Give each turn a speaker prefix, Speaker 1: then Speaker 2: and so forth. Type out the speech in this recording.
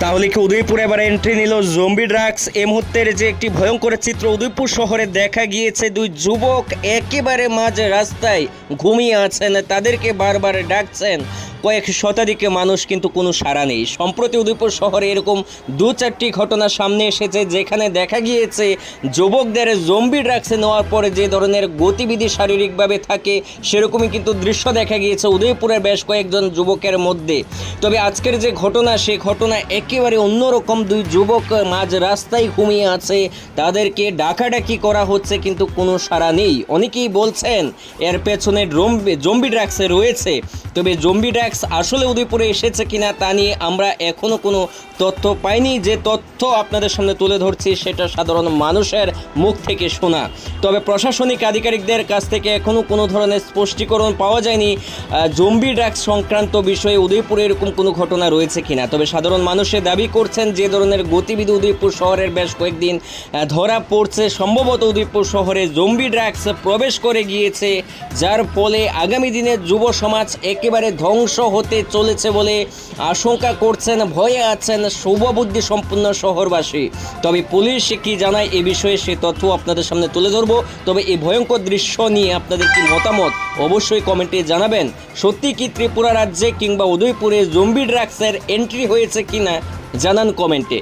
Speaker 1: তাহলে কি উদয়পুরে এবার এন্ট্রি নিল জম্বি ড্রাগস? এই মুহূর্তের যে একটি ভয়ঙ্কর চিত্র উদয়পুর শহরে দেখা গিয়েছে, দুই যুবক একেবারে মাঝে রাস্তায় ঘুমিয়ে আছেন, তাদেরকে বারবার ডাকছেন কয়েক শতাধিক মানুষ, কিন্তু কোনো সাড়া নেই। সম্প্রতি উদয়পুর শহরে এরকম দু চারটি ঘটনা সামনে এসেছে, যেখানে দেখা গিয়েছে যুবকদের জম্বি ড্রাগসে নেওয়ার পরে যে ধরনের গতিবিধি শারীরিকভাবে থাকে, সেরকমই কিন্তু দৃশ্য দেখা গিয়েছে উদয়পুরের বেশ কয়েকজন যুবকের মধ্যে। তবে আজকের যে ঘটনা, সেই ঘটনা একেবারে অন্যরকম। দুই যুবক মাঝ রাস্তায় ঘুমিয়ে আছে, তাদেরকে ডাকাডাকি করা হচ্ছে, কিন্তু কোনো সাড়া নেই। অনেকেই বলছেন এর পেছনে জম্বি ড্রাগসে রয়েছে। তবে জম্বি ড্রাগস আসলে উদয়পুরে এসেছে কিনা তা নিয়ে আমরা এখনো কোনো তথ্য পাইনি। যে তথ্য আপনাদের সামনে তুলে ধরছি সেটা সাধারণ মানুষের মুখ থেকে শোনা। তবে প্রশাসনিক আধিকারিকদের কাছ থেকে এখনো কোনো ধরনের স্পষ্টীকরণ পাওয়া যায়নি জম্বি ড্রাগস সংক্রান্ত বিষয়ে উদয়পুরে এরকম কোনো ঘটনা রয়েছে কিনা। তবে সাধারণ মানুষের দাবি করছেন যে ধরনের গতিবিধি উদয়পুর শহরের বেশ কয়েকদিন ধরা পড়ছে, সম্ভবত উদয়পুর শহরে জম্বি ড্রাগস প্রবেশ করে গিয়েছে, যার ফলে আগামী দিনে যুব সমাজ একেবারে ধ্বংস হতে চলেছে বলে আশঙ্কা করছেন, ভয়ে আছেন শুভবুদ্ধি সম্পন্ন শহরবাসী। তবে পুলিশ কি জানায় এ বিষয়ে সে তথ্য আপনাদের সামনে তুলে ধরবো। তবে এই ভয়ঙ্কর দৃশ্য নিয়ে আপনাদের কি মতামত অবশ্যই কমেন্টে জানাবেন। সত্যি কি ত্রিপুরা রাজ্যে কিংবা উদয়পুরে জম্বি ড্রাগসের এন্ট্রি হয়েছে কিনা জানান কমেন্টে।